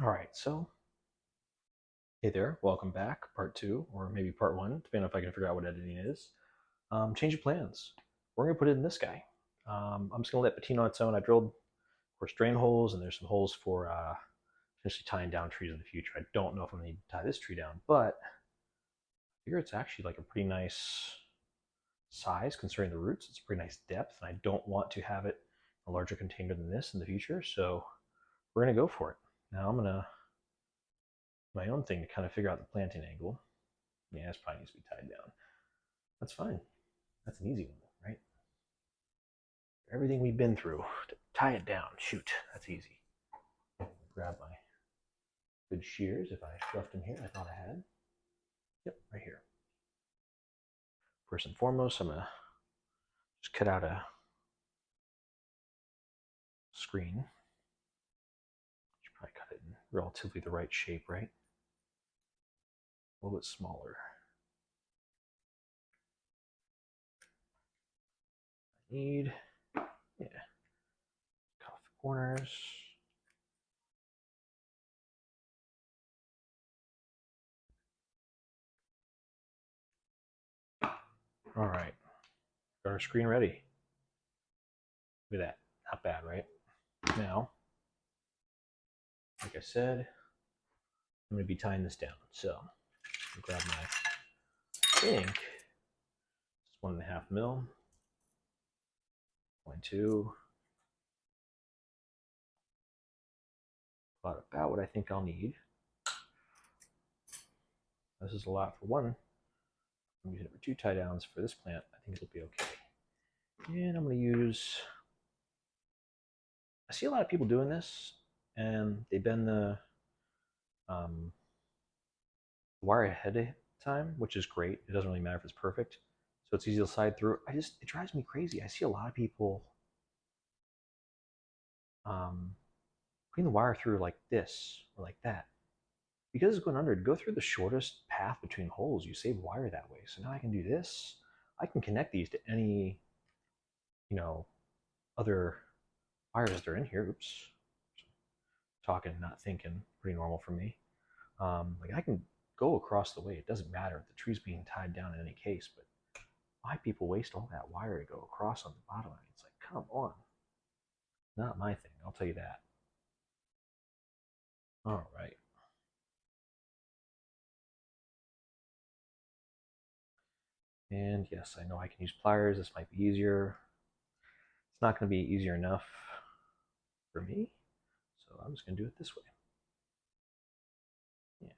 All right, so hey there, welcome back, part two, or maybe part one, depending on if I can figure out what editing is. Change of plans. We're gonna put it in this guy. I'm just gonna let patina on its own. I drilled, of course, drain holes, and there's some holes for potentially tying down trees in the future. I don't know if I'm gonna need to tie this tree down, but I figure it's actually like a pretty nice size considering the roots. It's a pretty nice depth, and I don't want to have it a larger container than this in the future, so we're gonna go for it. Now I'm gonna my own thing to kind of figure out the planting angle. Yeah, this probably needs to be tied down. That's fine. That's an easy one, right? Everything we've been through to tie it down. Shoot, that's easy. Grab my good shears if I left them here. I thought I had. Yep, right here. First and foremost, I'm gonna just cut out a screen. Should probably cut it in relatively the right shape, right? A little bit smaller. I need, yeah, cut off the corners. All right, got our screen ready. Look at that. Not bad, right? Now, like I said, I'm going to be tying this down. So, I'll grab my, I think, it's 1.5 mil, 0.2, about what I think I'll need. This is a lot for one. I'm using it for 2 tie downs for this plant. I think it'll be okay. And I'm going to use, I see a lot of people doing this, and they bend the wire ahead of time, which is great. It doesn't really matter if it's perfect. So it's easy to slide through. It drives me crazy. I see a lot of people putting the wire through like this or like that. Because it's going under, go through the shortest path between holes. You save wire that way. So now I can do this. I can connect these to any, other wires that are in here. Oops. Talking, not thinking. Pretty normal for me. Like I can go across the way. It doesn't matter. The tree's being tied down in any case, but why people waste all that wire to go across on the bottom? It's like, come on. Not my thing. I'll tell you that. All right. And yes, I know I can use pliers. This might be easier. It's not going to be easier enough for me. So I'm just going to do it this way. Yeah.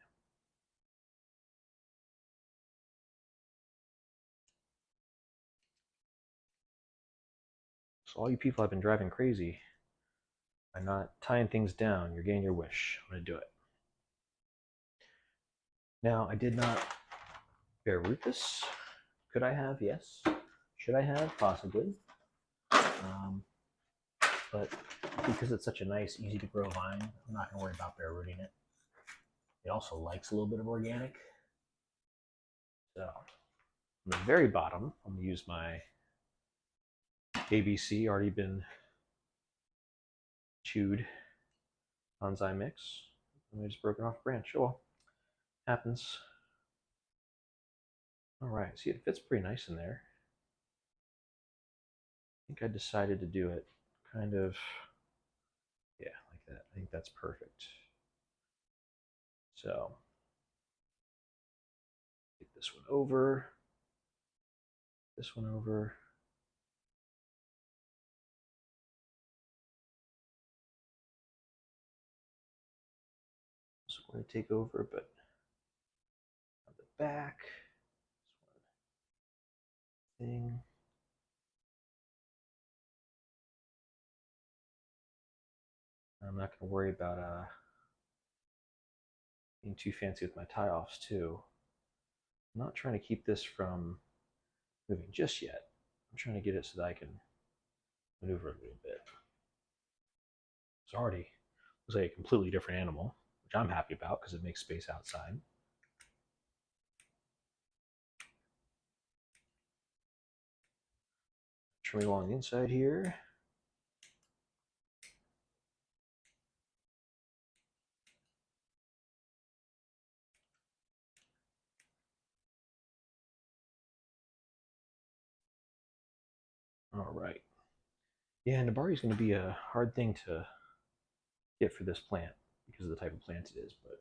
So all you people have been driving crazy by not tying things down. You're getting your wish. I'm going to do it. Now, I did not bare root this. Could I have? Yes. Should I have? Possibly. But because it's such a nice, easy to grow vine, I'm not going to worry about bare rooting it. It also likes a little bit of organic. So, on the very bottom, I'm going to use my ABC, already been chewed bonsai mix. And I just broke it off a branch. Oh well, happens. All right, see, it fits pretty nice in there. I think I decided to do it kind of, yeah, like that. I think that's perfect. So, take this one over, this one over. So I'm going to take over, but on the back, this one thing. I'm not going to worry about being too fancy with my tie-offs too. I'm not trying to keep this from moving just yet. I'm trying to get it so that I can maneuver a little bit. It's already looks like a completely different animal, which I'm happy about because it makes space outside. Trim along the inside here. All right. Yeah, Nabari is going to be a hard thing to get for this plant because of the type of plant it is, but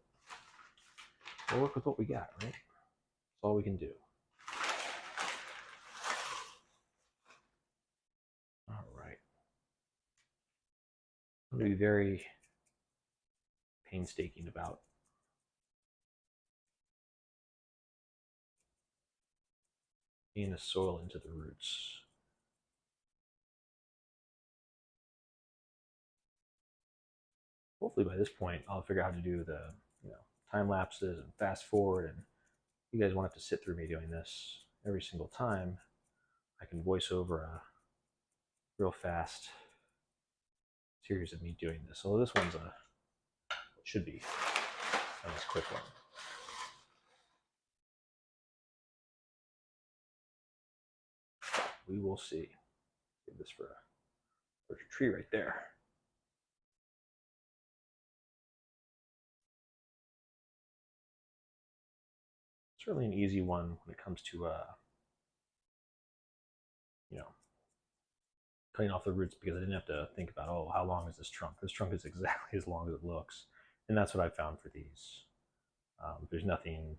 we'll work with what we got, right? That's all we can do. All right. I'm going to be very painstaking about getting the soil into the roots. Hopefully by this point I'll figure out how to do the time lapses and fast forward, and you guys won't have to sit through me doing this every single time. I can voice over a real fast series of me doing this. So this one's should be a nice quick one. We will see. Give this for a tree right there. Certainly an easy one when it comes to cutting off the roots, because I didn't have to think about, oh, how long is this trunk? This trunk is exactly as long as it looks, and that's what I found for these. There's nothing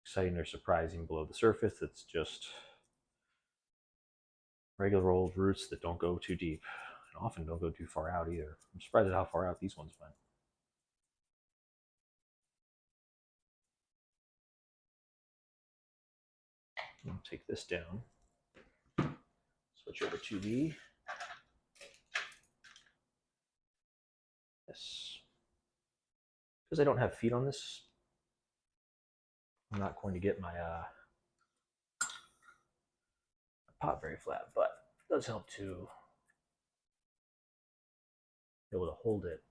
exciting or surprising below the surface. It's just regular old roots that don't go too deep and often don't go too far out either. I'm surprised at how far out these ones went. I'll take this down. Switch over to the this. Because I don't have feet on this, I'm not going to get my pot very flat, but it does help to be able to hold it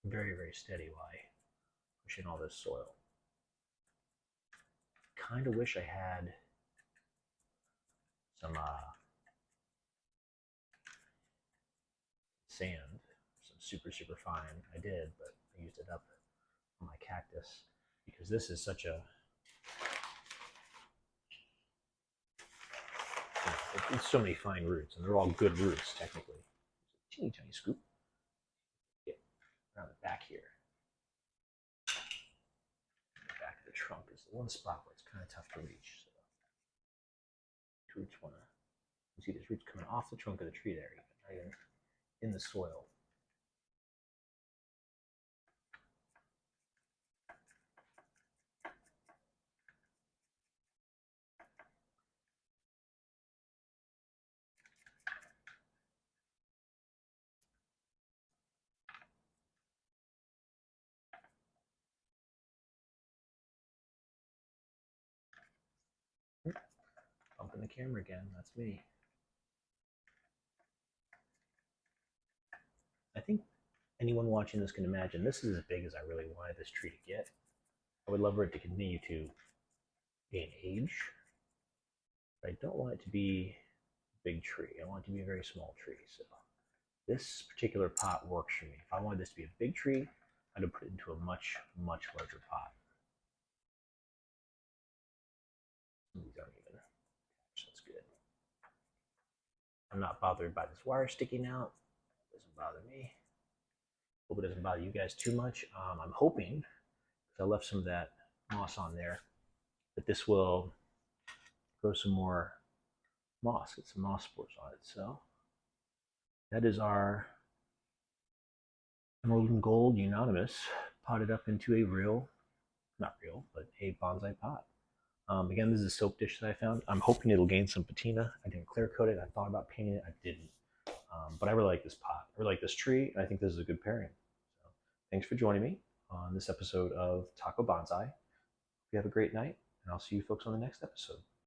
very, very steady while pushing all this soil. Kind of wish I had some sand, some super, super fine. I did, but I used it up on my cactus because this is such a, it's so many fine roots, and they're all good roots technically. Teeny tiny scoop. Get around the back here. The back of the trunk is the one spot where it's kind of tough to reach. So roots want to, you see there's roots coming off the trunk of the tree there, even right in the soil. Bumping the camera again, that's me. I think anyone watching this can imagine this is as big as I really wanted this tree to get. I would love for it to continue to gain age, but I don't want it to be a big tree. I want it to be a very small tree. So this particular pot works for me. If I wanted this to be a big tree, I'd have put it into a much, much larger pot. These aren't even attached. That's good. I'm not bothered by this wire sticking out. It doesn't bother me. Hope it doesn't bother you guys too much. I'm hoping, because I left some of that moss on there, that this will grow some more moss, get some moss spores on it. So that is our emerald and gold Euonymus potted up into a real, not real, but a bonsai pot. Again, this is a soap dish that I found. I'm hoping it'll gain some patina. I didn't clear coat it. I thought about painting it. I didn't. But I really like this pot. I really like this tree. And I think this is a good pairing. So thanks for joining me on this episode of Taco Bonsai. You have a great night, and I'll see you folks on the next episode.